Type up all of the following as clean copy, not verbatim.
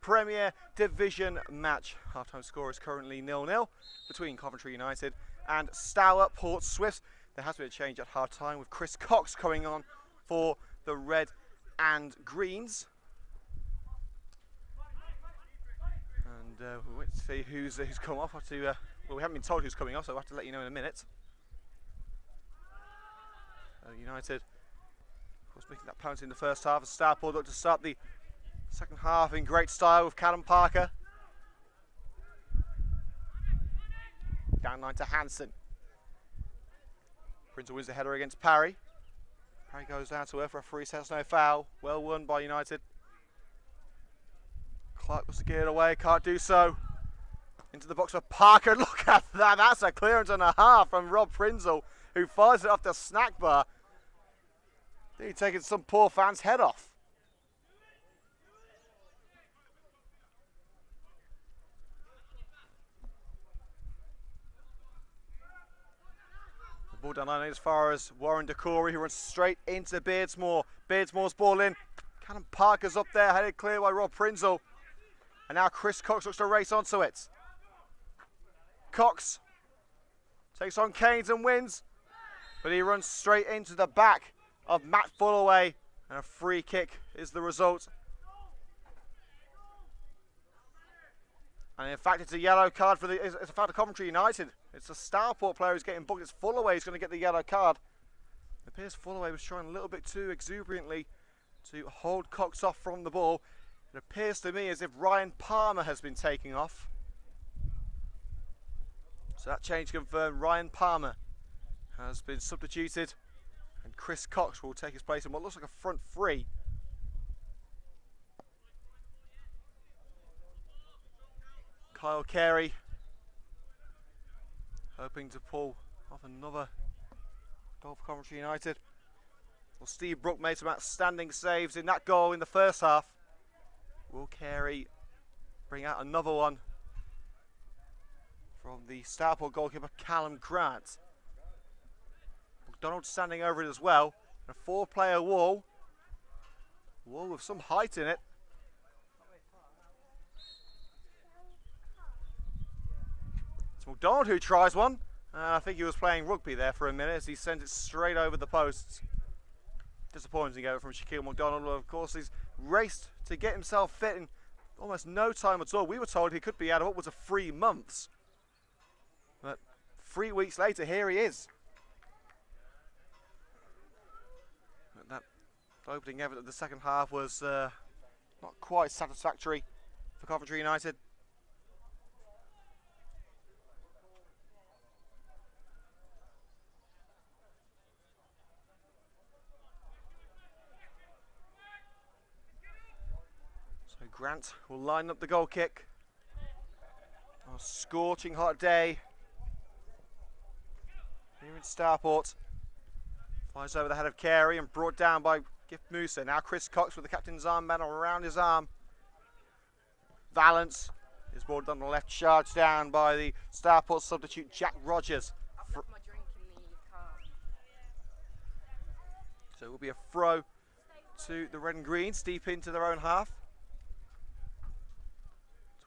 Premier Division match. Half-time score is currently 0-0 between Coventry United and Stourport Swifts. There has been a change at half-time with Chris Cox coming on for the red and greens. And we'll wait to see who's come off. Well, we haven't been told who's coming off, so we'll have to let you know in a minute. United, of course, making that penalty in the first half. And Stourport look to start the second half in great style with Callum Parker. Down line to Hansen. Prince wins the header against Parry. Parry goes down to earth. Referee says no foul. Well won by United. Clark was to get it away, can't do so. Into the box for Parker. Look at that. That's a clearance and a half from Rob Prinzel, who fires it off the snack bar. He's taking some poor fan's head off. The ball down line as far as Warren Decory, who runs straight into Beardsmore. Beardsmore's ball in. Callum Parker's up there, headed clear by Rob Prinzel. And now Chris Cox looks to race onto it. Cox takes on Keynes and wins, but he runs straight into the back of Matt Fullaway, and a free kick is the result. And in fact, it's a yellow card for it's a foul to Coventry United. It's a Stourport player who's getting booked. It's Fullaway who's going to get the yellow card. It appears Fullaway was trying a little bit too exuberantly to hold Cox off from the ball. It appears to me as if Ryan Palmer has been taking off. So that change confirmed. Ryan Palmer has been substituted, and Chris Cox will take his place in what looks like a front three. Kyle Carey hoping to pull off another goal for Coventry United. Well, Steve Brook made some outstanding saves in that goal in the first half. Will Carey bring out another one from the Stourport goalkeeper Callum Grant? McDonald standing over it as well. A four-player wall. Wall with some height in it. It's McDonald who tries one. I think he was playing rugby there for a minute as he sends it straight over the posts. Disappointing go from Shaquille McDonald. Of course, he's raced to get himself fit in almost no time at all. We were told he could be out of what was 3 months. But 3 weeks later, here he is. But that opening effort of the second half was not quite satisfactory for Coventry United. So Grant will line up the goal kick. On a scorching hot day here in Stourport. Flies over the head of Carey and brought down by Gift Musa. Now Chris Cox with the captain's armband around his arm. Valance is brought on the left, charged down by the Stourport substitute Jack Rogers. I've left my drink in the car. So it will be a throw to the red and greens, deep into their own half.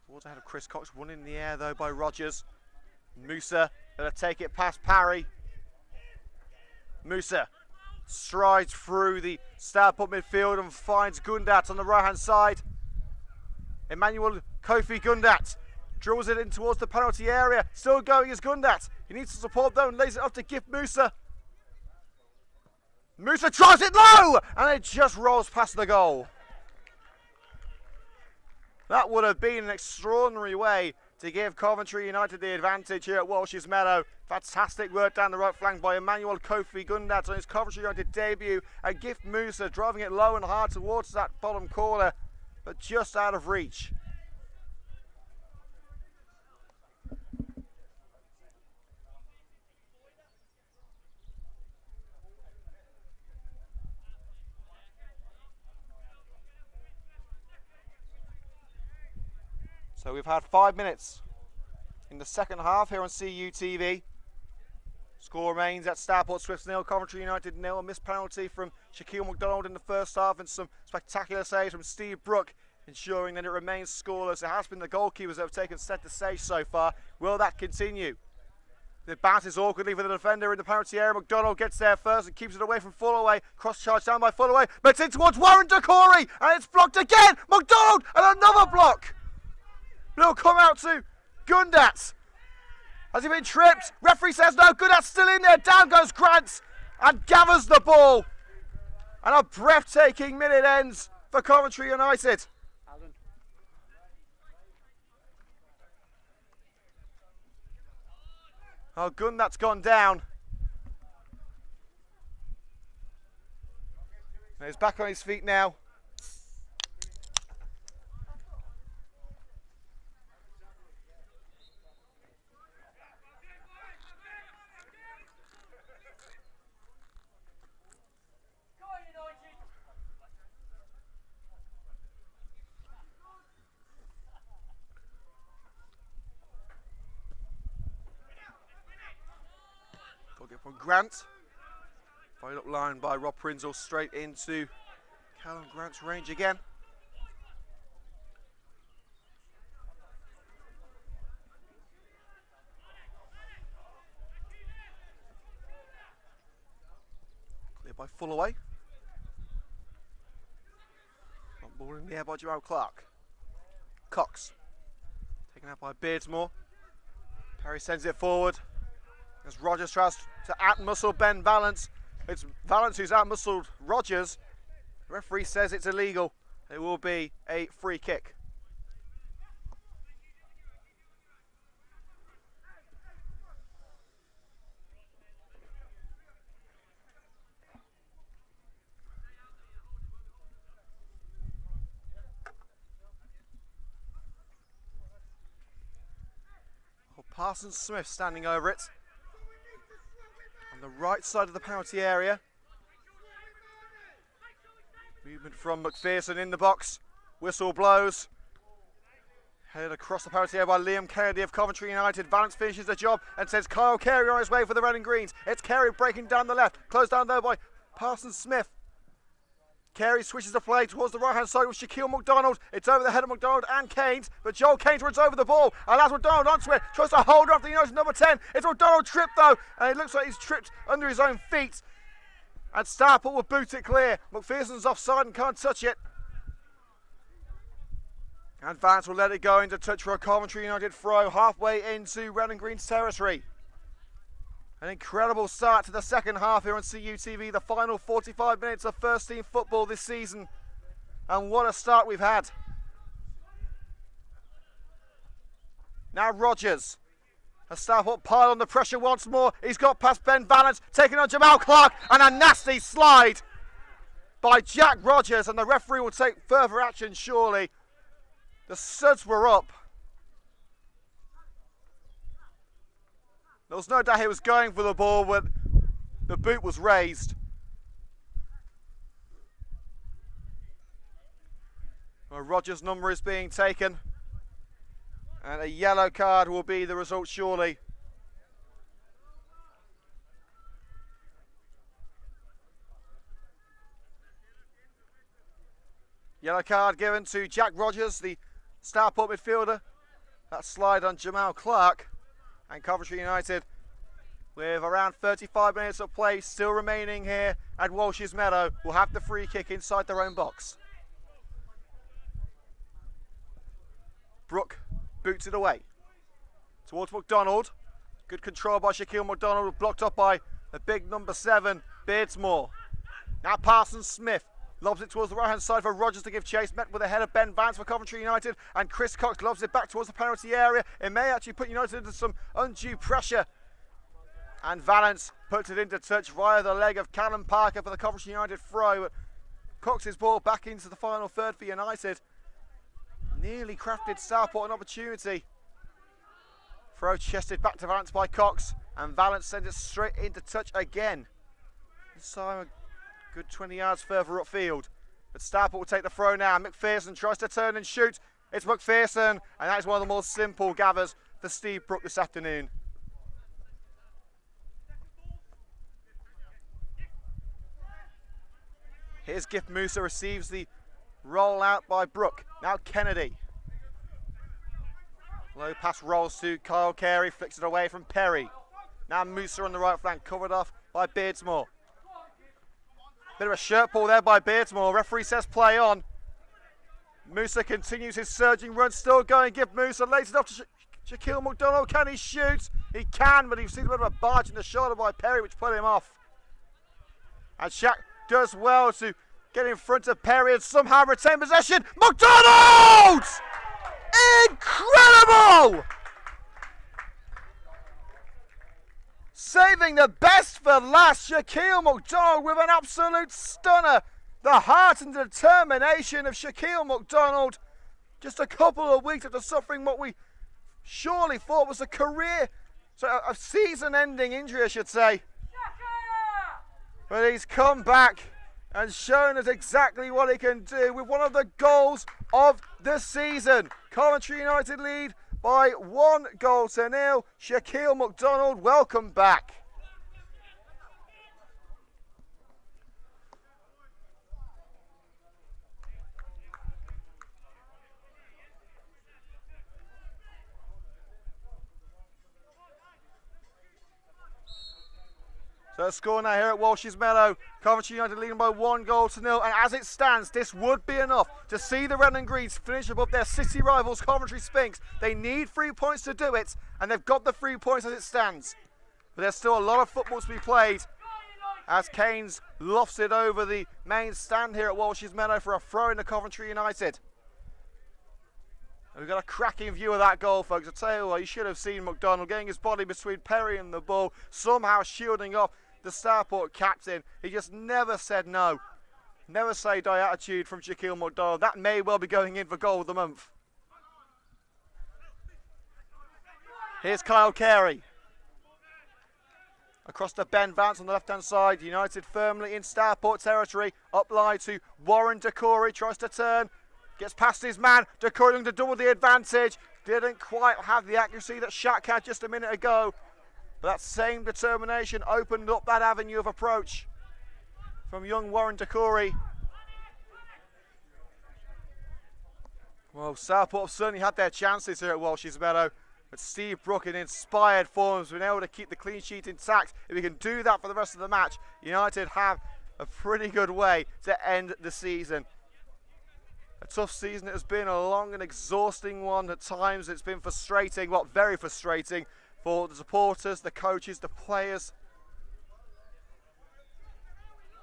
Towards the head of Chris Cox, one in the air though by Rogers. Musa going to take it past Parry. Musa strides through the Stourport midfield and finds Gundat on the right hand side. Emmanuel Kofi Gundat drills it in towards the penalty area. Still going is Gundat. He needs some support though and lays it off to Gift Musa. Musa tries it low and it just rolls past the goal. That would have been an extraordinary way to give Coventry United the advantage here at Walsh's Meadow. Fantastic work down the right flank by Emmanuel Kofi Gundat on his Coventry United debut. And Gift Musa driving it low and hard towards that bottom corner, but just out of reach. So we've had 5 minutes in the second half here on CUTV. Score remains at Stourport Swifts 0, Coventry United 0. A missed penalty from Shaquille McDonald in the first half and some spectacular saves from Steve Brook ensuring that it remains scoreless. It has been the goalkeepers that have taken centre stage so far. Will that continue? The bounces awkwardly for the defender in the penalty area. McDonald gets there first and keeps it away from Fullaway. Cross charge down by Fullaway, but it's in towards Warren Decory, and it's blocked again. McDonald and another block. But it'll come out to Gundat. Has he been tripped? Referee says no. Gundat's still in there. Down goes Grant and gathers the ball. And a breathtaking minute ends for Coventry United. Oh, Gundat's gone down. And he's back on his feet now. From Grant, followed up line by Rob Prinzel, straight into Callum Grant's range again. Cleared by Fullaway. Ball in the air by Jamal Clark. Cox, taken out by Beardsmore. Perry sends it forward. As Rogers tries to out-muscle Ben Valance. It's Valance who's out-muscled Rogers. The referee says it's illegal. It will be a free kick. Oh, Parsons Smith standing over it. On the right side of the penalty area. Movement from McPherson in the box. Whistle blows. Headed across the penalty area by Liam Kennedy of Coventry United. Valance finishes the job and sends Kyle Carey on his way for the red and greens. It's Carey breaking down the left. Closed down though by Parsons Smith. Carey switches the play towards the right hand side with Shaquille McDonald. It's over the head of McDonald and Keynes, but Joel Keynes runs over the ball and allows McDonald onto it. Tries to hold off the United number 10. It's McDonald tripped though, and it looks like he's tripped under his own feet. And Stourport will boot it clear. McPherson's offside and can't touch it. And Vance will let it go into touch for a Coventry United throw halfway into red and green's territory. An incredible start to the second half here on CUTV, the final 45 minutes of first team football this season. And what a start we've had. Now Rogers. Has Stourport pile on the pressure once more. He's got past Ben Valance, taking on Jamal Clark, and a nasty slide by Jack Rogers, and the referee will take further action surely. The suds were up. There was no doubt he was going for the ball, but the boot was raised. Well, Rogers' number is being taken, and a yellow card will be the result surely. Yellow card given to Jack Rogers, the Stourport midfielder. That slide on Jamal Clark. And Coventry United, with around 35 minutes of play still remaining here at Walsh's Meadow, will have the free kick inside their own box. Brook boots it away towards McDonald. Good control by Shaquille McDonald, blocked up by the big number 7, Beardsmore. Now Parsons Smith lobs it towards the right hand side for Rogers to give chase, met with a head of Ben Vance for Coventry United, and Chris Cox lobs it back towards the penalty area. It may actually put United into some undue pressure, and Valance puts it into touch via the leg of Callum Parker for the Coventry United throw. But Cox's ball back into the final third for United. Nearly crafted Stourport an opportunity. Throw chested back to Valance by Cox, and Valance sends it straight into touch again. This time a good 20 yards further upfield. But Stourport will take the throw now. McPherson tries to turn and shoot. It's McPherson, and that is one of the more simple gathers for Steve Brook this afternoon. Here's Gift Musa, receives the roll out by Brooke. Now Kennedy. Low pass rolls to Kyle Carey, flicks it away from Perry. Now Musa on the right flank, covered off by Beardsmore. Bit of a shirt pull there by Beardsmore. Referee says play on. Musa continues his surging run, still going. Give Musa, lays it off to Shaquille McDonald. Can he shoot? He can, but he sees a bit of a barge in the shoulder by Perry, which put him off. And Shaq does well to get in front of Perry and somehow retain possession. McDonald! Incredible! Saving the best for last, Shaquille McDonald with an absolute stunner. The heart and determination of Shaquille McDonald just a couple of weeks after suffering what we surely thought was a season-ending injury, I should say. But he's come back and shown us exactly what he can do with one of the goals of the season. Coventry United lead by 1-0. Shaquille McDonald, welcome back. So a score now here at Walsh's Meadow. Coventry United leading by 1-0. And as it stands, this would be enough to see the Red and Greens finish above their city rivals Coventry Sphinx. They need 3 points to do it, and they've got the 3 points as it stands. But there's still a lot of football to be played as Keynes lofts it over the main stand here at Walsh's Meadow for a throw in to Coventry United. And we've got a cracking view of that goal, folks. I tell you what, you should have seen McDonald getting his body between Perry and the ball, somehow shielding off the Stourport captain. He just never said no. Never say die attitude from Shaquille McDonald. That may well be going in for goal of the month. Here's Kyle Carey. Across to Ben Vance on the left-hand side. United firmly in Stourport territory. Up line to Warren Decory. Tries to turn. Gets past his man. Decory looking to double the advantage. Didn't quite have the accuracy that Shaq had just a minute ago. But that same determination opened up that avenue of approach from young Warren Decory. Well, Stourport have certainly had their chances here at Walsh's Meadow. But Steve Brook in inspired form has been able to keep the clean sheet intact. If he can do that for the rest of the match, United have a pretty good way to end the season. A tough season it has been, a long and exhausting one. At times it's been frustrating, well, very frustrating for the supporters, the coaches, the players.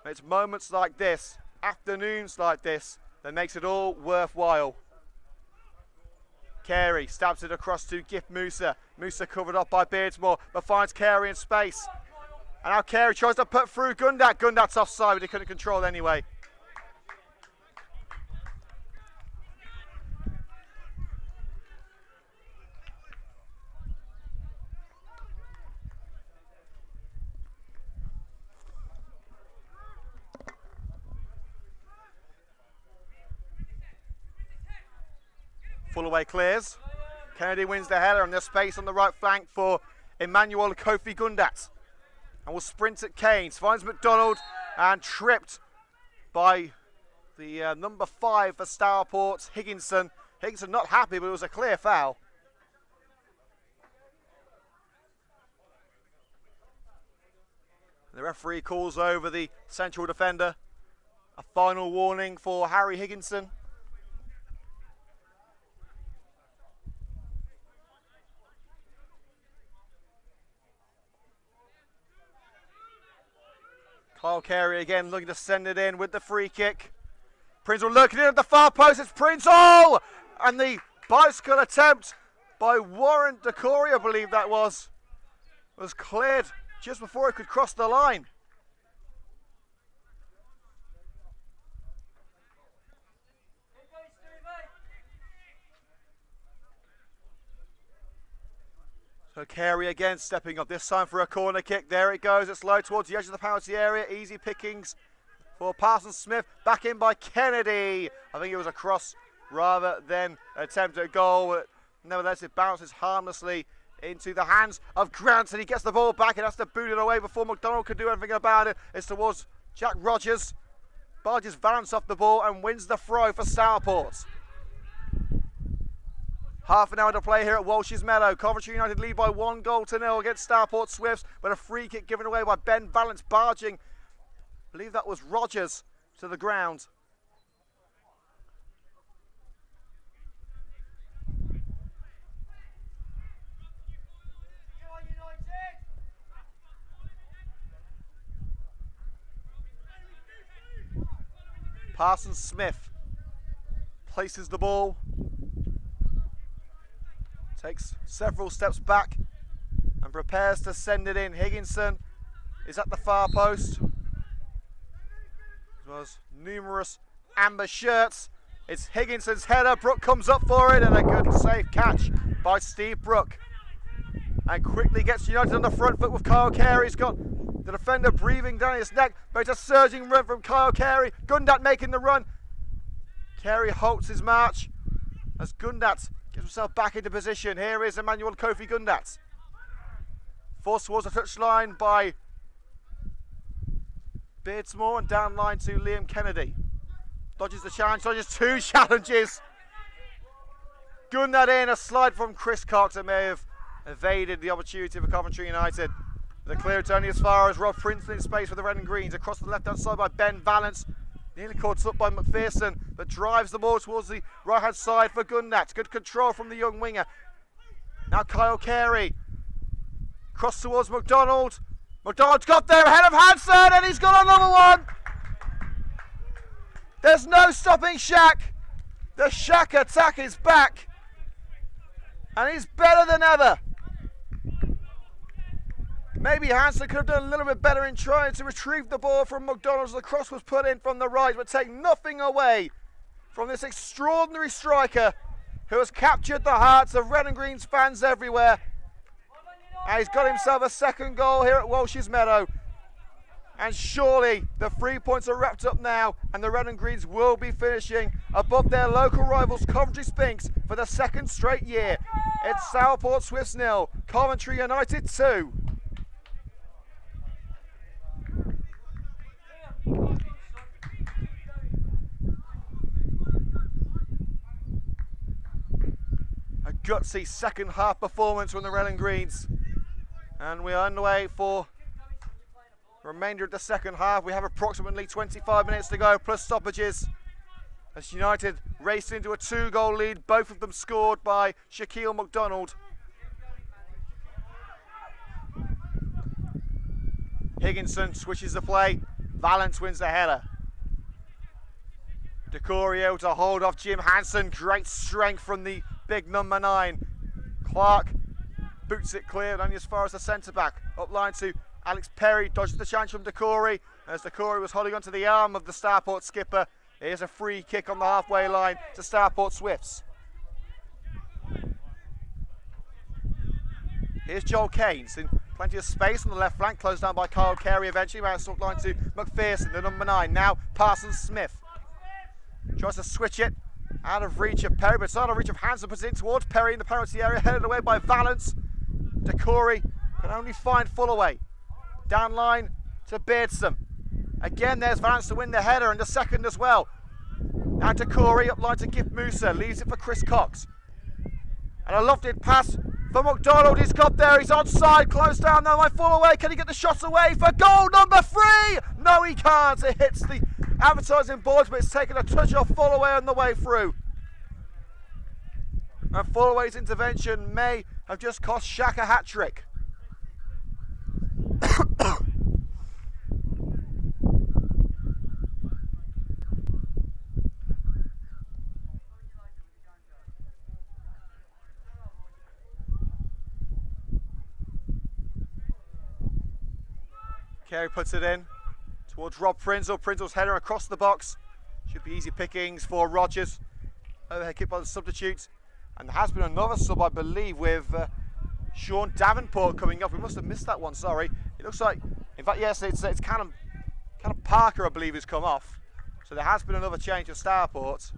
And it's moments like this, afternoons like this, that makes it all worthwhile. Carey stabs it across to Gift Musa. Musa covered up by Beardsmore, but finds Carey in space. And now Carey tries to put through Gundat. Gundat's offside, but he couldn't control it anyway. Fullaway clears. Kennedy wins the header, and there's space on the right flank for Emmanuel Kofi Gundat. And will sprint at Keynes. Finds McDonald and tripped by the number 5 for Stourport, Higginson. Higginson not happy, but it was a clear foul. The referee calls over the central defender. A final warning for Harry Higginson. Kyle Carey again looking to send it in with the free kick. Prinzell looking in at the far post. It's Prinzell! And the bicycle attempt by Warren Decory, I believe that was cleared just before it could cross the line. So Carey again stepping up, this time for a corner kick. There it goes, it's low towards the edge of the penalty area. Easy pickings for Parsons Smith. Back in by Kennedy. I think it was a cross rather than an attempt at a goal. But nevertheless, it bounces harmlessly into the hands of Grant, and he gets the ball back and has to boot it away before McDonald can do anything about it. It's towards Jack Rogers. barges Valance off the ball and wins the throw for Stourport. Half an hour to play here at Walsh's Meadow. Coventry United lead by 1-0 against Stourport Swifts, but a free kick given away by Ben Valance, barging, I believe that was Rogers, to the ground. Parsons Smith places the ball, takes several steps back and prepares to send it in. Higginson is at the far post. As well as numerous amber shirts. It's Higginson's header. Brook comes up for it and a good safe catch by Steve Brook. And quickly gets United on the front foot with Kyle Carey. He's got the defender breathing down his neck, but it's a surging run from Kyle Carey. Gundat making the run. Carey halts his march as Gundat gets himself back into position. Here is Emmanuel Kofi Gundat. Forced towards the touchline by Beardsmore and down line to Liam Kennedy. Dodges the challenge, dodges two challenges. Gundat in, a slide from Chris Cox that may have evaded the opportunity for Coventry United. The clear it's only as far as Rob Prinsley in space for the Red and Greens. Across the left hand side by Ben Valance. Nearly caught up by McPherson, but drives the ball towards the right hand side for Gundat. Good control from the young winger. Now Kyle Carey. Cross towards McDonald. McDonald's got there ahead of Hanson and he's got another one. There's no stopping Shaq. The Shaq attack is back. And he's better than ever. Maybe Hanson could have done a little bit better in trying to retrieve the ball from McDonald as the cross was put in from the right, but take nothing away from this extraordinary striker who has captured the hearts of Red and Greens fans everywhere. And he's got himself a second goal here at Walsh's Meadow. And surely the 3 points are wrapped up now and the Red and Greens will be finishing above their local rivals Coventry Spinks for the second straight year. It's Stourport Swifts 0, Coventry United 2. A gutsy second half performance from the Red and Greens. And we are underway for the remainder of the second half. We have approximately 25 minutes to go, plus stoppages. As United raced into a 2-goal lead, both of them scored by Shaquille McDonald. Higginson switches the play. Valance wins the header. DeCorio to hold off Jim Hanson. Great strength from the big number 9. Clark boots it clear only as far as the centre-back. Up line to Alex Perry, dodges the challenge from DeCory. As DeCory was holding onto the arm of the Stourport skipper. Here's a free kick on the halfway line to Stourport Swifts. Here's Joel Keynes in plenty of space on the left flank, closed down by Kyle Carey eventually. Bounce up line to McPherson, the number 9. Now Parsons Smith tries to switch it out of reach of Perry, but it's out of reach of Hanson. Puts it in towards Perry in the penalty area, headed away by Valance. DeCory can only find Fullaway. Down line to Beardson. Again, there's Valance to win the header and the second as well. Now DeCory up line to Gift Musa, leaves it for Chris Cox. And a lofted pass for McDonald. He's got there, he's onside, closed down now by Fullaway. Can he get the shot away for goal number 3? No, he can't. It hits the advertising boards, but it's taken a touch off Fullaway on the way through. And Fullaway's intervention may have just cost Shaq a hat-trick. Carey puts it in towards Rob Prinzel. Prinzel's header across the box. Should be easy pickings for Rogers. Overhead kick by the substitutes. And there has been another sub, I believe, with Sean Davenport coming up. We must have missed that one, sorry. It looks like, in fact, yes, it's Callum Parker, I believe, has come off. So there has been another change of Stourport.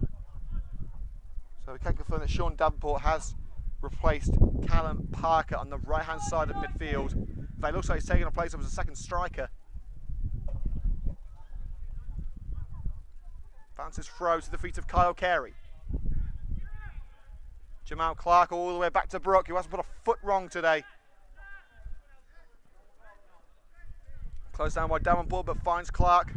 So we can confirm that Sean Davenport has replaced Callum Parker on the right-hand side of midfield. In fact, it looks like he's taking a place as a second striker. Bounces throw to the feet of Kyle Carey. Jamal Clark all the way back to Brook, who hasn't put a foot wrong today. Closed down by Davenport, but finds Clark.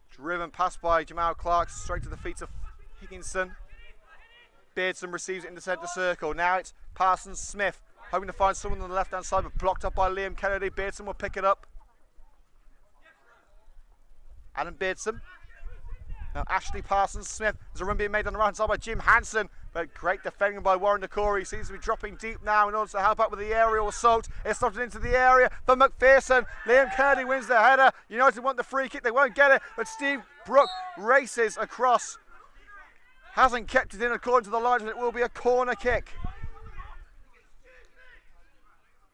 Driven past by Jamal Clark, straight to the feet of Higginson. Beardson receives it in the centre circle. Now it's Parsons Smith, hoping to find someone on the left-hand side, but blocked up by Liam Kennedy. Beardson will pick it up. Adam Beardson. Now Ashley Parsons Smith. There's a run being made on the right side by Jim Hansen, but great defending by Warren DeCory. Seems to be dropping deep now in order to help out with the aerial assault. It's slotted into the area for McPherson. Liam Kennedy wins the header. United want the free kick. They won't get it, but Steve Brook races across. Hasn't kept it in according to the lines, but it will be a corner kick.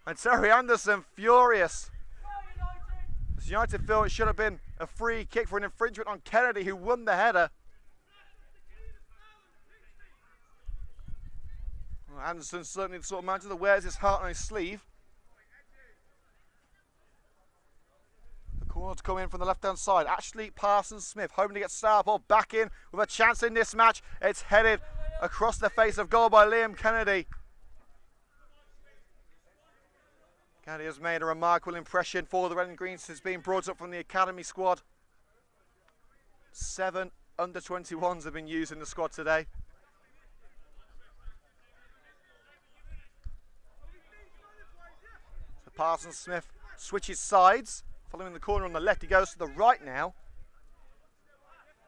And Terry Anderson furious. As United feel it should have been a free kick for an infringement on Kennedy, who won the header. Well, Anderson's certainly the sort of man that wears his heart on his sleeve. The corner to come in from the left-hand side. Ashley Parsons Smith hoping to get Stourport back in with a chance in this match. It's headed across the face of goal by Liam Kennedy. Kennedy has made a remarkable impression for the Red and Greens since being brought up from the academy squad. 7 under-21s have been used in the squad today. So Parsons Smith switches sides, following the corner on the left. He goes to the right now.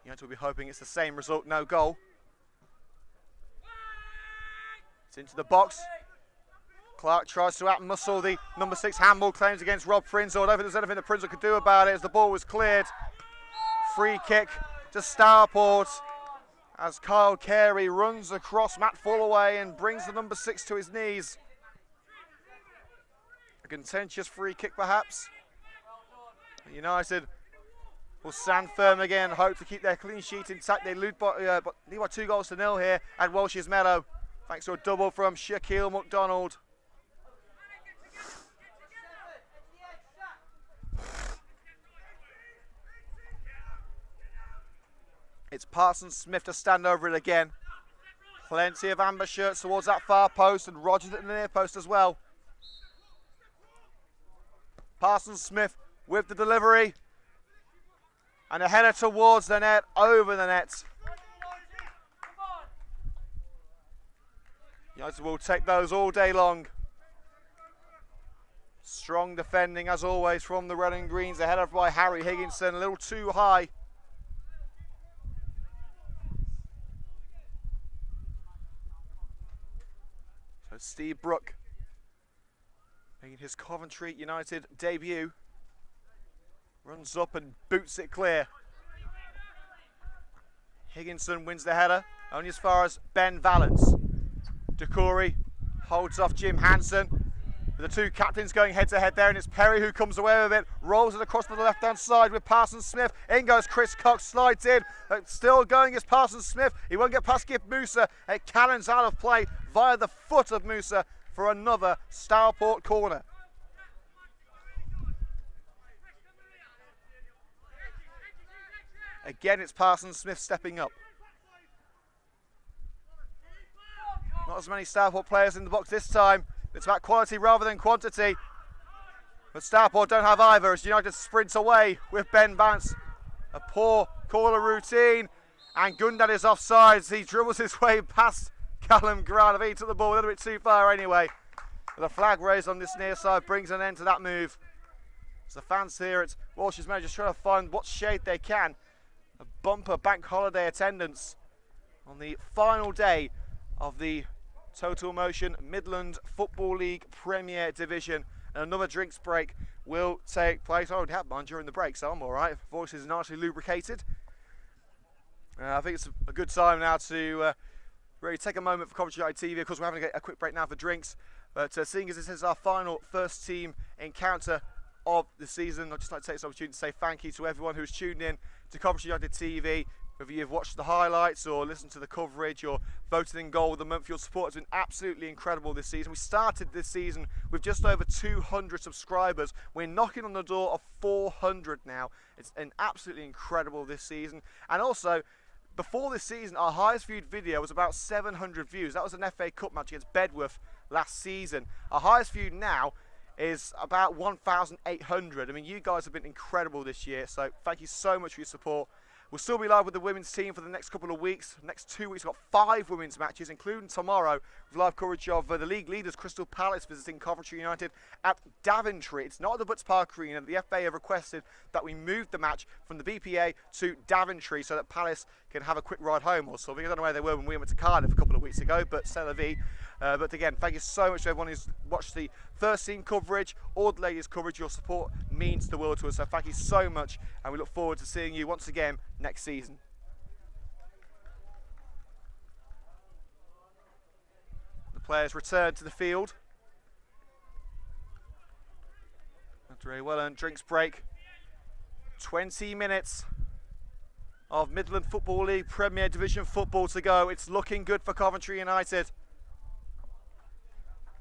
United will be hoping it's the same result, no goal. It's into the box. Clark tries to out-muscle the number 6 handball claims against Rob Prinzel. I don't think there's anything that Prinzel could do about it as the ball was cleared. Free kick to Stourport as Kyle Carey runs across Matt Fullaway and brings the number 6 to his knees. A contentious free kick perhaps. United will stand firm again, hope to keep their clean sheet intact. They lead by 2 goals to 0 here at Welsh's Meadow, thanks to a double from Shaquille McDonald. It's Parsons Smith to stand over it again. Plenty of amber shirts towards that far post, and Rogers at the near post as well. Parsons Smith with the delivery. And a header towards the net, over the net. United will take those all day long. Strong defending as always from the Red and Greens. A header by Harry Higginson, a little too high. So Steve Brook making his Coventry United debut. Runs up and boots it clear. Higginson wins the header, only as far as Ben Valance. DeCory holds off Jim Hansen. The 2 captains going head to head there, and it's Perry who comes away with it, rolls it across to the left hand side with Parsons Smith. In goes Chris Cox, slides in, still going is Parsons Smith. He won't get past Gift Musa. It cannons out of play via the foot of Musa for another Stourport corner. Again, it's Parsons Smith stepping up. Not as many Stourport players in the box this time. It's about quality rather than quantity. But Stourport don't have either as United sprints away with Ben Vance. A poor corner routine. And Gundan is offside. He dribbles his way past Callum Grant. I think he took the ball a little bit too far anyway. But the flag raised on this near side brings an end to that move. So the fans here at Walsh's Meadow just trying to find what shade they can. A bumper bank holiday attendance on the final day of the Total Motion Midland Football League Premier Division. And another drinks break will take place. I already had mine during the break, so I'm alright. Voice is nicely lubricated. I think it's a good time now to really take a moment for Coventry United TV. Of course, we're having a quick break now for drinks. But seeing as this is our final first team encounter of the season, I'd just like to take this opportunity to say thank you to everyone who's tuned in to Coventry United TV Whether you've watched the highlights or listened to the coverage or voted in goal of the month, your support has been absolutely incredible this season. We started this season with just over 200 subscribers. We're knocking on the door of 400 now. It's an absolutely incredible this season. And also, before this season, our highest viewed video was about 700 views. That was an FA Cup match against Bedworth last season. Our highest viewed now is about 1,800. I mean, you guys have been incredible this year, so thank you so much for your support. We'll still be live with the women's team for the next couple of weeks. Next 2 weeks, we've got 5 women's matches, including tomorrow, with live coverage of the league leaders, Crystal Palace, visiting Coventry United at Daventry. It's not at the Butts Park Arena. The FA have requested that we move the match from the BPA to Daventry so that Palace can have a quick ride home or something. I don't know where they were when we went to Cardiff a couple of weeks ago, but c'est la vie. But again, thank you so much to everyone who's watched the first team coverage, all the ladies coverage. Your support means the world to us, so thank you so much, and we look forward to seeing you once again next season. The players return to the field after a well-earned drinks break. 20 minutes of Midland Football League Premier Division football to go. It's looking good for Coventry United.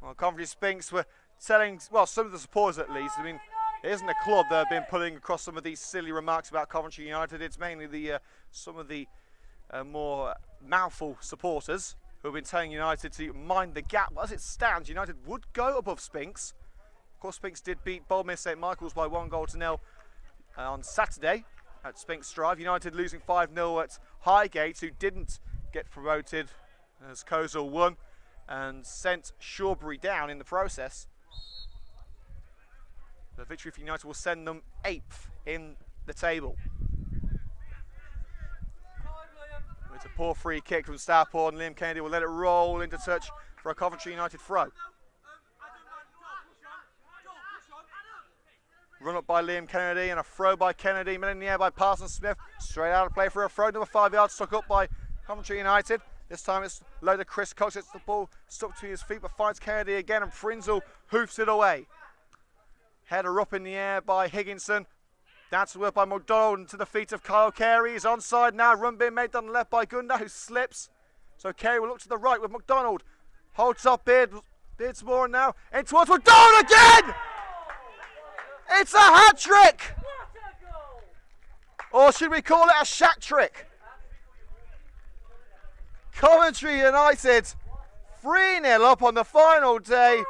Well, Coventry Spinks were telling, well, some of the supporters at least, I mean, it isn't a club that have been putting across some of these silly remarks about Coventry United. It's mainly the some of the more mouthful supporters who have been telling United to mind the gap. As it stands, United would go above Spinks. Of course, Spinks did beat Boldmere St Michael's by 1-0 on Saturday at Spinks Drive. United losing 5-0 at Highgate, who didn't get promoted as Kozel won and sent Shawbury down in the process. The victory for United will send them 8th in the table. It's a poor free kick from Stourport, and Liam Kennedy will let it roll into touch for a Coventry United throw. Run up by Liam Kennedy and a throw by Kennedy, met in the air by Parsons Smith. Straight out of play for a throw, number 5 yards, stuck up by Coventry United. This time it's loaded Chris Cox, gets the ball stuck to his feet, but finds Kennedy again, and Prinzel hoofs it away. Header up in the air by Higginson. Down to work by McDonald, and to the feet of Kyle Carey. He's onside now, run being made on the left by Gunda, who slips. So Carey will look to the right with McDonald. Holds up Beardsmore now, in towards McDonald again! It's a hat-trick! Or should we call it a shack-trick? Coventry United 3-0 up on the final day.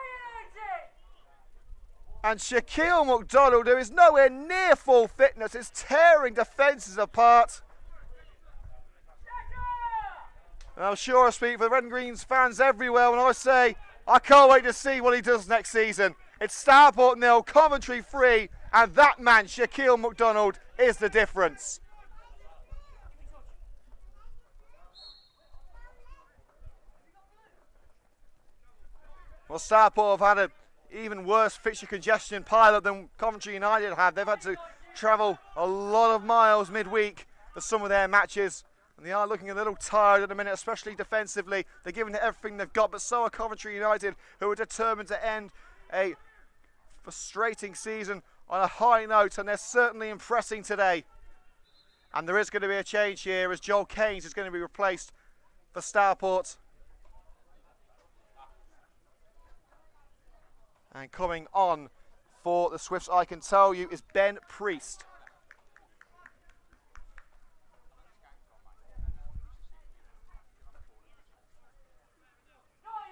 And Shaquille McDonald, who is nowhere near full fitness, is tearing defences apart. And I'm sure I speak for the Red and Greens fans everywhere when I say I can't wait to see what he does next season. It's Stourport 0, Coventry 3, and that man, Shaquille McDonald, is the difference. Well, Stourport have had an even worse fixture congestion pilot than Coventry United had. They've had to travel a lot of miles midweek for some of their matches, and they are looking a little tired at the minute, especially defensively. They're giving it everything they've got, but so are Coventry United, who are determined to end a frustrating season on a high note, and they're certainly impressing today. And there is going to be a change here, as Joel Keynes is going to be replaced for Stourport. And coming on for the Swifts, I can tell you, is Ben Priest.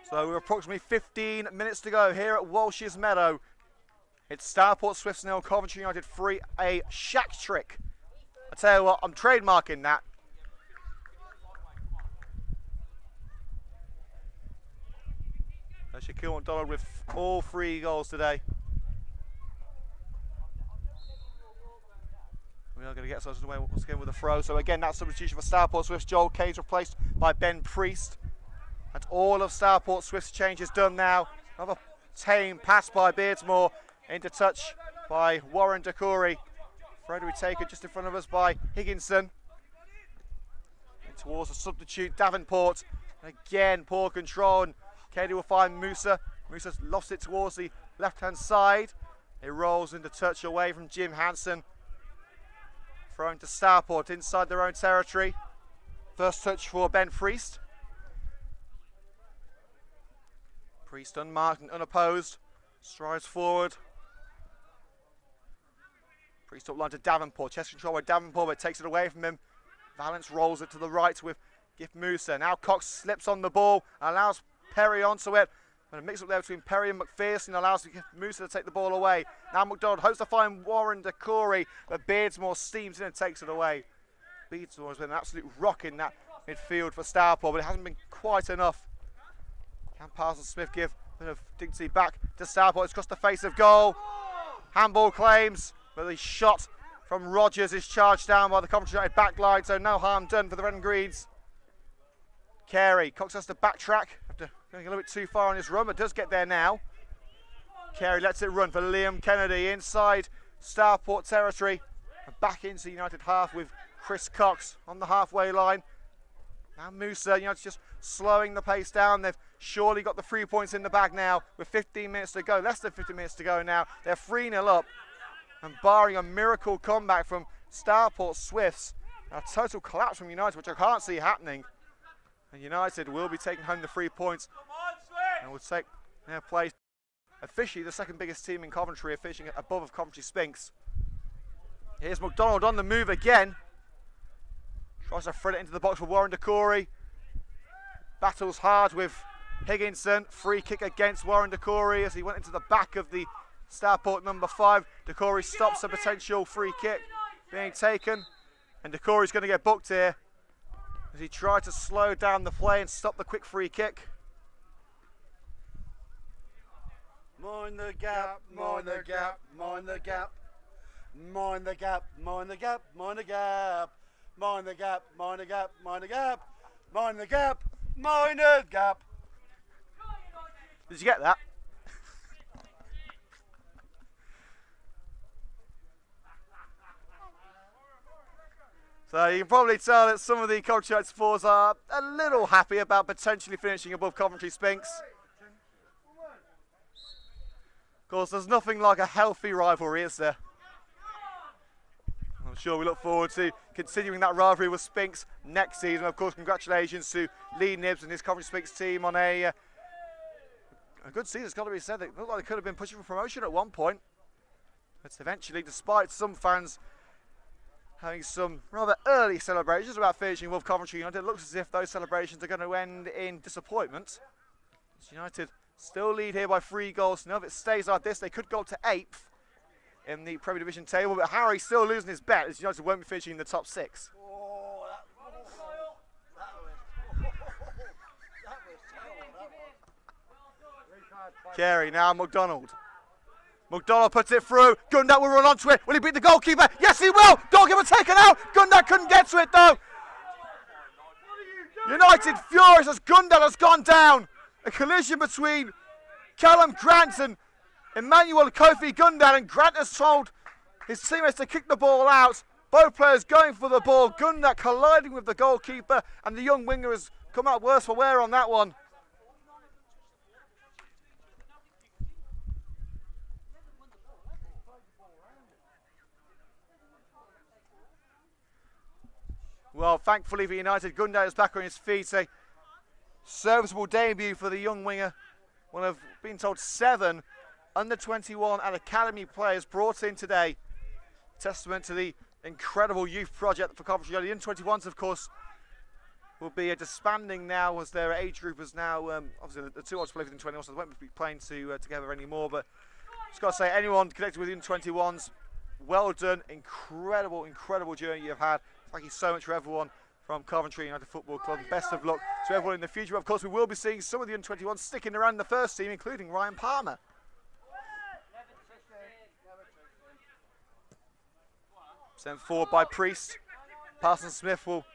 So we're approximately 15 minutes to go here at Walsh's Meadow. It's Stourport Swifts 0, Coventry United 3, a shack trick. I tell you what, I'm trademarking that. Shaquille McDonald with all 3 goals today. We are going to get ourselves away once again with a throw. So again, that substitution for Stourport Swifts. Joel Keynes replaced by Ben Priest. And all of Stourport Swifts changes done now. Another tame pass by Beardsmore into touch by Warren Decory. Throw to be taken just in front of us by Higginson. And towards the substitute Davenport. And again, poor control. And Kennedy will find Musa. Musa's lost it towards the left-hand side. It rolls into touch away from Jim Hansen. Throwing to Stourport inside their own territory. First touch for Ben Priest. Priest unmarked and unopposed. Strides forward. Priest up line to Davenport. Chest control by Davenport, but takes it away from him. Valance rolls it to the right with Gift Musa. Now Cox slips on the ball and allows Perry onto it. And a mix up there between Perry and McPherson allows Musa to take the ball away. Now McDonald hopes to find Warren Decory, but Beardsmore steams in and takes it away. Beardsmore has been an absolute rock in that midfield for Stourport, but it hasn't been quite enough. Can Parsons Smith give a bit of dignity back to Stourport? It's crossed the face of goal. Handball claims, but the shot from Rogers is charged down by the Coventry United backline, so no harm done for the Red and Greens. Carey, Cox has to backtrack after going a little bit too far on his run, but does get there now. Carey lets it run for Liam Kennedy inside Stourport territory. And back into United half with Chris Cox on the halfway line. Now Musa, United just slowing the pace down. They've surely got the 3 points in the bag now with 15 minutes to go, less than 15 minutes to go now. They're 3-0 up. And barring a miracle comeback from Stourport Swifts, a total collapse from United, which I can't see happening. And United will be taking home the 3 points and will take their place. Officially the second biggest team in Coventry, finishing above Coventry Spinks. Here's McDonald on the move again. Tries to thread it into the box for Warren Decory. Battles hard with Higginson. Free kick against Warren Decory as he went into the back of the Stourport number 5. Decory stops a potential free kick being taken. And Decory's going to get booked here as he tried to slow down the play and stop the quick free kick. Mind the gap, mind the gap, mind the gap. Mind the gap, mind the gap, mind the gap. Mind the gap, mind the gap, mind the gap. Mind the gap, mind the gap. Did you get that? So you can probably tell that some of the Coventry United supporters are a little happy about potentially finishing above Coventry Spinks. Of course, there's nothing like a healthy rivalry, is there? I'm sure we look forward to continuing that rivalry with Spinks next season. Of course, congratulations to Lee Nibbs and his Coventry Spinks team on a good season. It's got to be said. They looked like they could have been pushing for promotion at one point. But eventually, despite some fans having some rather early celebrations about finishing above Coventry United, it looks as if those celebrations are going to end in disappointment. United still lead here by 3 goals. Now if it stays like this, they could go up to 8th in the Premier Division table, but Harry's still losing his bet as United won't be finishing in the top 6. Carey now McDonald. McDonald puts it through. Gundat will run onto it. Will he beat the goalkeeper? Yes, he will. Goalkeeper taken out. Gundat couldn't get to it though. United furious as Gundat has gone down. A collision between Callum Grant and Emmanuel Kofi Gundat, and Grant has told his teammates to kick the ball out. Both players going for the ball. Gundat colliding with the goalkeeper, and the young winger has come out worse for wear on that one. Well, thankfully for United, Gundat is back on his feet. A serviceable debut for the young winger. One of, been told, 7 under-21 and academy players brought in today. Testament to the incredible youth project for Coventry United. The under-21s, of course, will be disbanding now as their age group is now, obviously the 2 odds play within 21, so they won't be playing together anymore. But just got to say, anyone connected with the under-21s, well done. Incredible, incredible journey you've had. Thank you so much for everyone from Coventry United Football Club. Best of luck to everyone in the future. Of course, we will be seeing some of the under-21s sticking around the first team, including Ryan Palmer. Sent forward by Priest. Parsons Smith will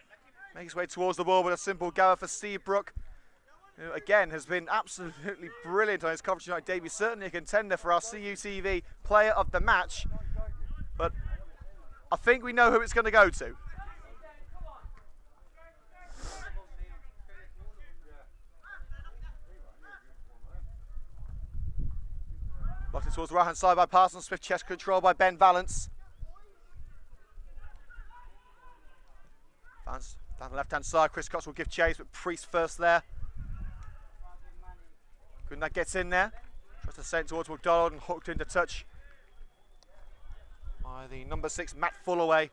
make his way towards the ball with a simple gather for Steve Brook, who again has been absolutely brilliant on his Coventry United debut. Certainly a contender for our CUTV Player of the Match. But I think we know who it's going to go to. Blocked it towards the right hand side by Parsons Smith, chest control by Ben Valance. Down the left-hand side, Chris Cox will give chase, but Priest first there. Gundat gets in there. Tries to send towards McDonald and hooked into touch by the number 6, Matt Fullaway.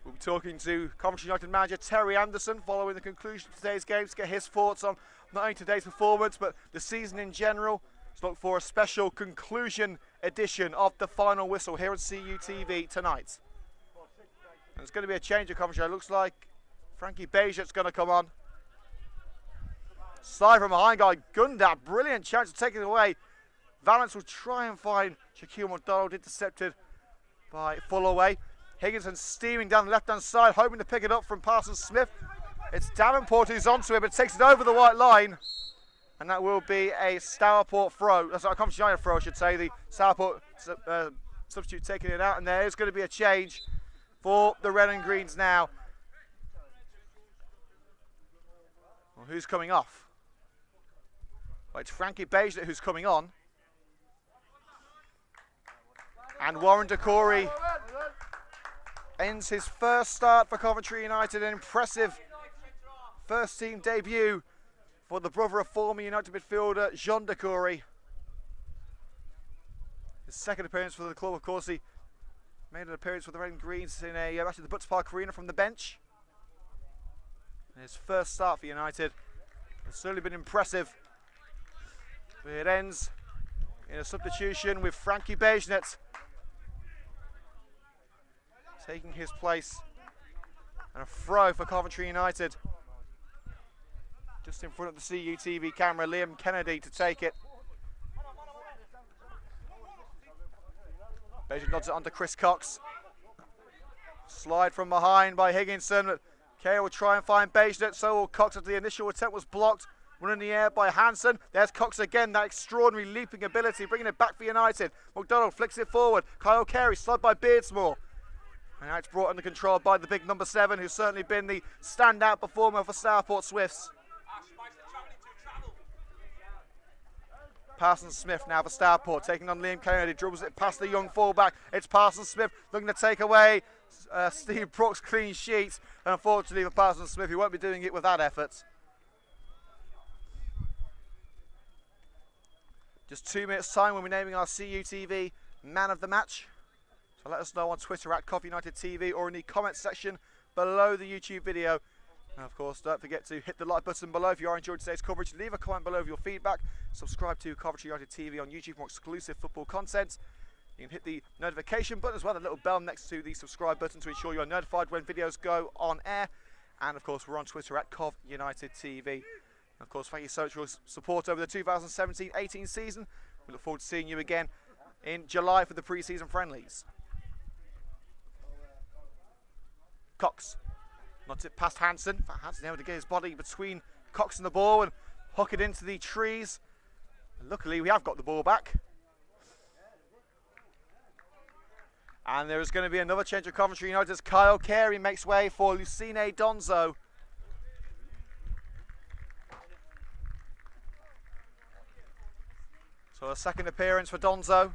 We'll be talking to Coventry United manager Terry Anderson following the conclusion of today's game to get his thoughts on not only today's performance but the season in general. Let's look for a special conclusion edition of the final whistle here on CUTV tonight. And it's going to be a change of Coventry. It looks like Frankie Bejet's going to come on. Slide from behind guy Gundat, brilliant chance to take it away. Valance will try and find Shaquille McDonald, intercepted by Fullaway. Higginson steaming down the left-hand side, hoping to pick it up from Parsons Smith. It's Davenport who's onto it, but takes it over the white line. And that will be a Stourport throw. That's a Coventry United throw, I should say. The Stourport substitute taking it out, and there is going to be a change for the red and greens now. Well, who's coming off? Well, it's Frankie Bejet who's coming on. And Warren Decory ends his first start for Coventry United. An impressive first team debut for the brother of former United midfielder Jean Decory. His second appearance for the club, of course. He made an appearance for the Red and Greens in a match at the Butts Park Arena from the bench. And his first start for United has certainly been impressive. But it ends in a substitution with Frankie Bejet taking his place, and a throw for Coventry United. Just in front of the CUTV camera, Liam Kennedy to take it. Bejet nods it onto Chris Cox. Slide from behind by Higginson, but Kay will try and find Bejet, so will Cox as the initial attempt was blocked. One in the air by Hansen. There's Cox again, that extraordinary leaping ability, bringing it back for United. McDonald flicks it forward. Kyle Carey, slid by Beardsmore. And now it's brought under control by the big number 7, who's certainly been the standout performer for Stourport Swifts. Parsons Smith now for Stourport, taking on Liam Kennedy, dribbles it past the young fullback. It's Parsons Smith looking to take away Steve Brooks' clean sheet. And unfortunately for Parsons Smith, he won't be doing it with that effort. Just 2 minutes time when we're naming our CUTV man of the match. So let us know on Twitter at Coventry United TV or in the comment section below the YouTube video. And of course, don't forget to hit the like button below if you are enjoying today's coverage. Leave a comment below with your feedback. Subscribe to Coventry United TV on YouTube for more exclusive football content. You can hit the notification button as well, the little bell next to the subscribe button to ensure you are notified when videos go on air. And of course, we're on Twitter at Cov United TV. And of course, thank you so much for your support over the 2017-18 season. We look forward to seeing you again in July for the pre-season friendlies. Cox nods it past Hansen. Hansen able to get his body between Cox and the ball and hook it into the trees. And luckily, we have got the ball back. And there is going to be another change of Coventry United as Kyle Carey makes way for Lucine Donzo. So a second appearance for Donzo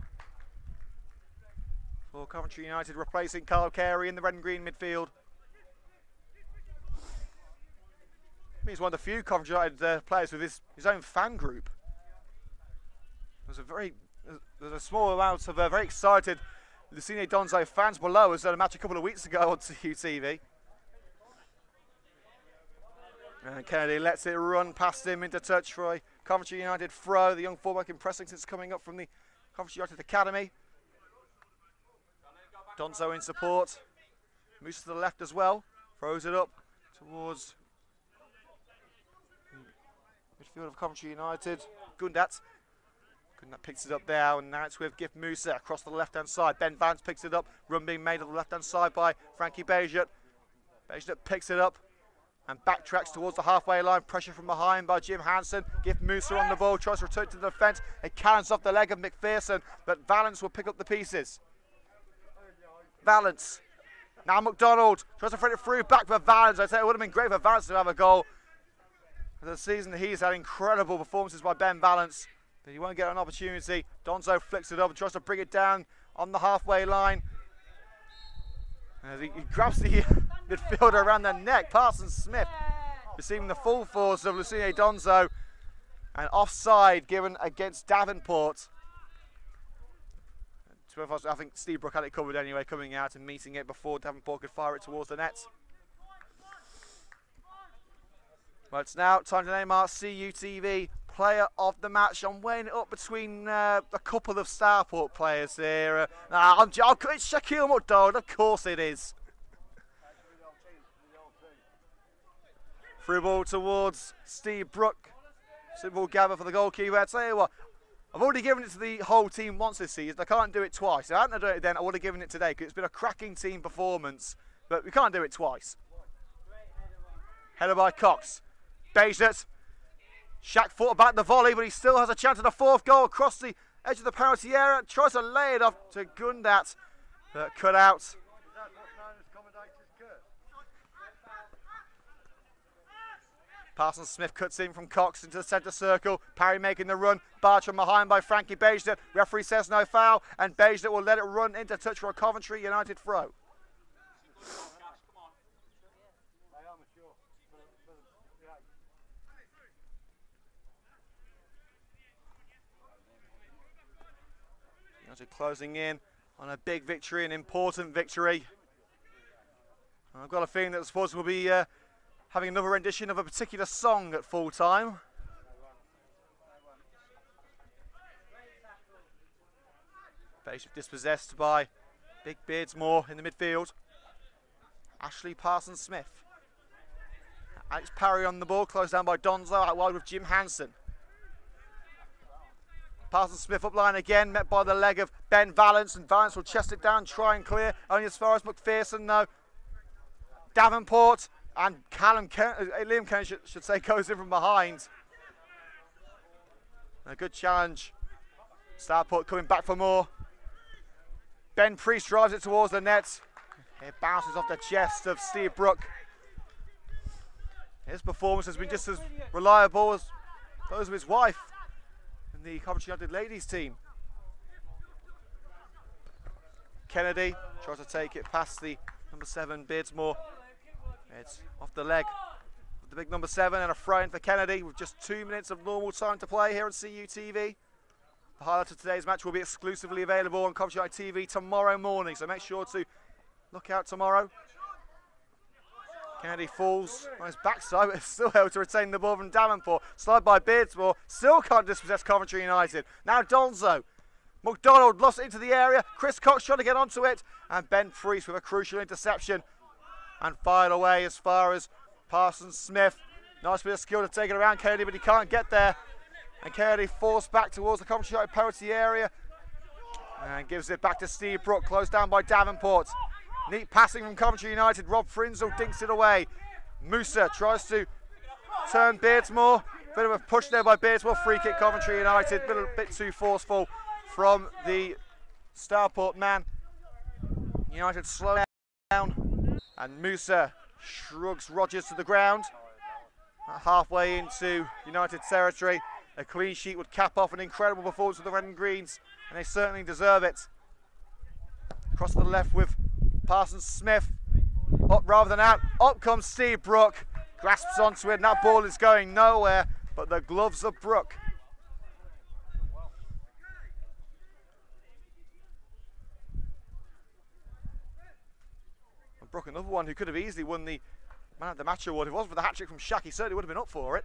for Coventry United, replacing Kyle Carey in the red and green midfield. He's one of the few Coventry United players with his own fan group. There's a small amount of very excited Lucine Donzo fans below us at a match a couple of weeks ago on CUTV. And Kennedy lets it run past him into touch for a Coventry United throw. The young fullback impressing since coming up from the Coventry United Academy. Donzo in support. Moves to the left as well. Throws it up towards midfield of Coventry United. Gundat picks it up there, and now it's with Gift Musa across the left-hand side. Ben Vance picks it up. Run being made on the left-hand side by Frankie Bejet. Bejet picks it up and backtracks towards the halfway line. Pressure from behind by Jim Hansen. Gift Musa on the ball, tries to return to the defence. It cannons off the leg of McPherson, but Valance will pick up the pieces. Valance. Now McDonald tries to thread it through, back for Valance. I say it would have been great for Valance to have a goal. This season he's had incredible performances by Ben Valance, but he won't get an opportunity. Donzo flicks it up and tries to bring it down on the halfway line. As he grabs the midfielder around the neck, Parsons Smith receiving the full force of Lucine Donzo, and offside given against Davenport. I think Steve Brook had it covered anyway, coming out and meeting it before Davenport could fire it towards the net. Well, it's now time to name our CUTV player of the match. I'm weighing it up between a couple of Stourport players here. It's Shaquille McDonald, of course it is. Through ball towards Steve Brook. Simple gather for the goalkeeper. I tell you what, I've already given it to the whole team once this season. I can't do it twice. If I hadn't done it then, I would have given it today because it's been a cracking team performance. But we can't do it twice. Header by Cox. Bejdet. Shaq fought about the volley, but he still has a chance at a fourth goal across the edge of the penalty area. Tries to lay it off to Gundat, but cut out. Parsons Smith cuts in from Cox into the centre circle. Parry making the run. Barge from behind by Frankie Bejdet. Referee says no foul, and Bejdet will let it run into touch for a Coventry United throw. United closing in on a big victory, an important victory. I've got a feeling that the supporters will be having another rendition of a particular song at full time. Basic dispossessed by Big Beardsmore in the midfield. Ashley Parsons Smith. Alex Parry on the ball, closed down by Donzo, out wide with Jim Hansen. Parsons Smith up line again, met by the leg of Ben Valence, and Valence will chest it down, try and clear, only as far as McPherson though. Davenport and Liam Kenny should say, goes in from behind. A good challenge. Stourport coming back for more. Ben Priest drives it towards the net. It bounces off the chest of Steve Brook. His performance has been just as reliable as those of his wife in the Coventry United ladies team. Kennedy tries to take it past the number 7 Beardsmore. It's off the leg of the big number 7, and a throw in for Kennedy with just 2 minutes of normal time to play here on CUTV. The highlight of today's match will be exclusively available on Coventry United TV tomorrow morning, so make sure to look out tomorrow. Kennedy falls on his backside, but is still able to retain the ball from Davenport. Slide by Beardsmore, still can't dispossess Coventry United. Now Donzo. McDonald lost it into the area. Chris Cox trying to get onto it, and Ben Priest with a crucial interception. And fired away as far as Parsons Smith. Nice bit of skill to take it around Kennedy, but he can't get there. And Kennedy forced back towards the Coventry United penalty area. And gives it back to Steve Brook, closed down by Davenport. Neat passing from Coventry United. Rob Frinzel dinks it away. Musa tries to turn Beardsmore. Bit of a push there by Beardsmore. Free kick Coventry United. A bit too forceful from the Stourport man. United slow down. And Musa shrugs Rogers to the ground. Halfway into United territory. A clean sheet would cap off an incredible performance of the Red and Greens, and they certainly deserve it. Across to the left with Parsons Smith. Up rather than out. Up comes Steve Brook. Grasps onto it, and that ball is going nowhere, but the gloves of Brook. And Brook, another one who could have easily won the Man of the Match award. If it wasn't for the hat-trick from Shaq, he certainly would have been up for it.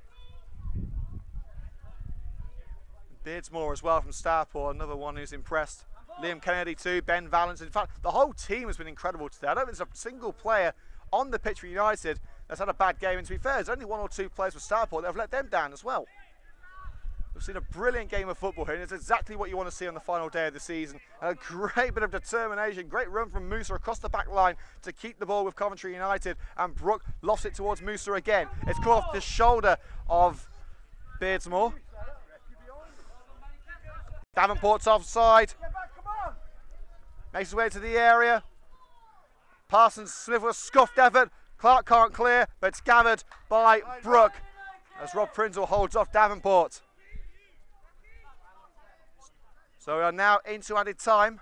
Beardsmore as well from Stourport, another one who's impressed. Liam Kennedy too, Ben Valence. In fact, the whole team has been incredible today. I don't think there's a single player on the pitch for United that's had a bad game. And to be fair, there's only 1 or 2 players for Stourport that have let them down as well. We've seen a brilliant game of football here, and it's exactly what you want to see on the final day of the season. A great bit of determination, great run from Musa across the back line to keep the ball with Coventry United, and Brook lofts it towards Musa again. It's caught off the shoulder of Beardsmore. Davenport's offside. Makes his way to the area. Parsons Smith with a scuffed effort. Clark can't clear, but it's gathered by Brook as Rob Prinzel holds off Davenport. So we are now into added time.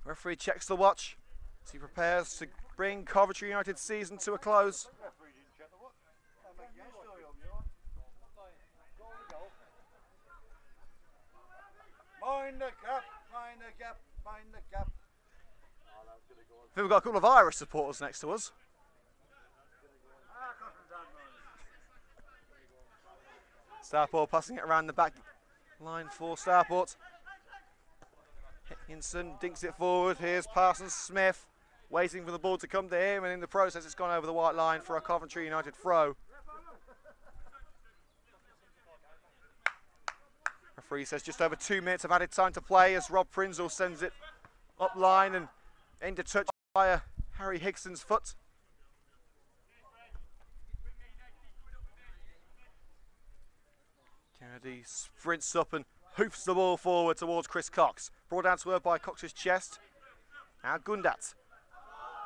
Referee checks the watch as he prepares to bring Coventry United's season to a close. Mind the gap, mind the gap, mind the gap. I think we've got a couple of Irish supporters next to us. Stourport passing it around the back line for Stourport. Hickinson dinks it forward. Here's Parsons Smith waiting for the ball to come to him, and in the process it's gone over the white line for a Coventry United throw. Referee says just over 2 minutes of added time to play as Rob Prinzel sends it up line and into touch by Harry Higson's foot. Kennedy sprints up and hoofs the ball forward towards Chris Cox. Brought down to her by Cox's chest. Now Gundat.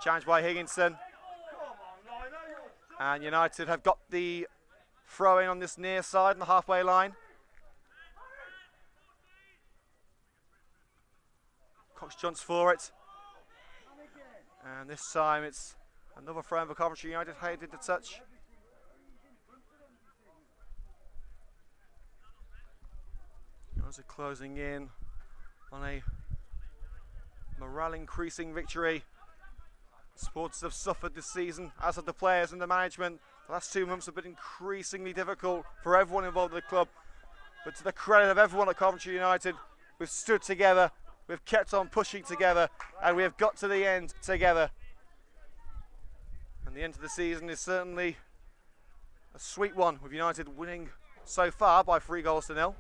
Challenged by Higginson. And United have got the throw in on this near side on the halfway line. Cox jumps for it. And this time it's another throw in for Coventry United, headed to touch. United closing in on a morale increasing victory. Supporters have suffered this season, as have the players and the management. The last 2 months have been increasingly difficult for everyone involved in the club. But to the credit of everyone at Coventry United, we've stood together, we've kept on pushing together, and we have got to the end together. And the end of the season is certainly a sweet one, with United winning so far by 3-0.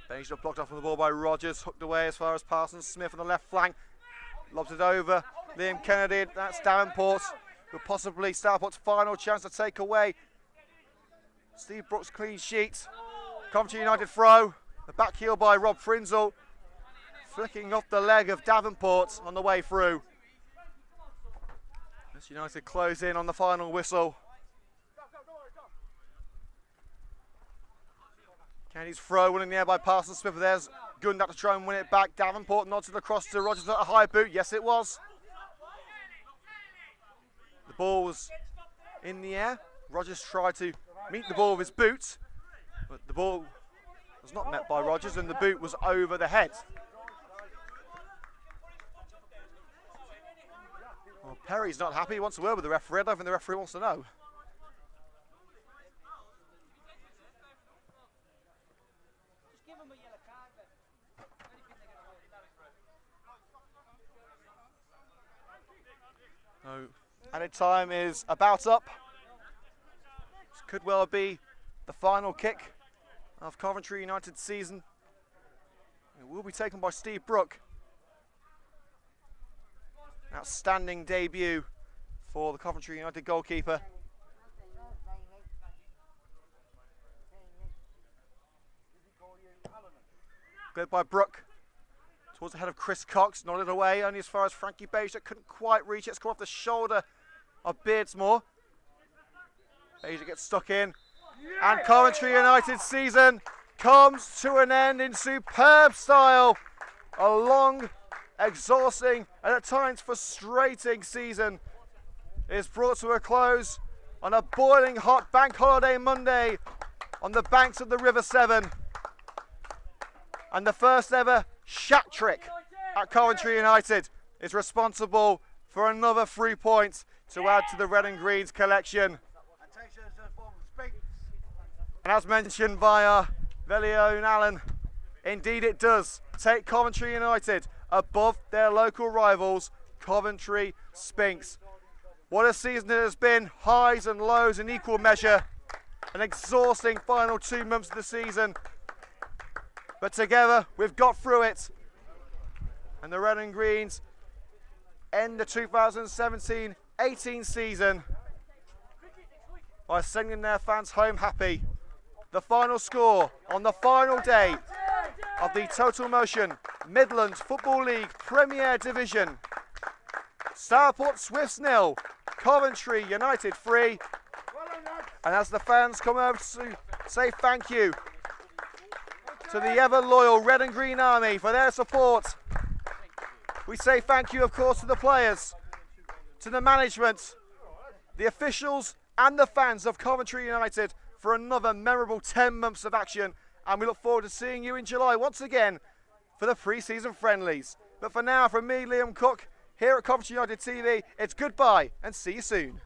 Beige blocked off on the ball by Rogers, hooked away as far as Parsons Smith on the left flank. Lobs it over, Liam Kennedy, that's Davenport, with possibly Stourport's final chance to take away Steve Brooks' clean sheet. Coventry United throw, the back heel by Rob Prinzel, flicking off the leg of Davenport on the way through. As United close in on the final whistle. Kennedy's throw winning the air by Parsons Smith. There's Gundat to try and win it back. Davenport nods it across to Rogers at a high boot. Yes, it was. The ball was in the air. Rogers tried to meet the ball with his boot, but the ball was not met by Rogers and the boot was over the head. Well, Perry's not happy. He wants to word with the referee. I don't think the referee wants to know. So, added time is about up. This could well be the final kick of Coventry United's season. It will be taken by Steve Brook. Outstanding debut for the Coventry United goalkeeper. Good by Brook. Towards the head of Chris Cox, nodded away, only as far as Frankie Beige that couldn't quite reach it. It's come off the shoulder of Beardsmore. Beige gets stuck in. And Coventry United's season comes to an end in superb style. A long, exhausting, and at times frustrating season is brought to a close on a boiling hot bank holiday Monday on the banks of the River Severn. And the first ever shat trick at Coventry United is responsible for another 3 points to add to the Red and Green's collection. And as mentioned by our very own Alan, indeed it does take Coventry United above their local rivals, Coventry Spinks. What a season it has been, highs and lows in equal measure. An exhausting final 2 months of the season. But together, we've got through it. And the Red and Greens end the 2017-18 season by sending their fans home happy. The final score on the final day of the Total Motion Midlands Football League Premier Division. Stourport Swifts 0, Coventry United 3. And as the fans come over to say thank you to the ever loyal Red and Green Army for their support We say thank you, of course, to the players, to the management, the officials and the fans of Coventry United for another memorable 10 months of action, and we look forward to seeing you in July once again for the pre-season friendlies. But for now, from me, Liam Cook, here at Coventry United TV, it's goodbye and see you soon.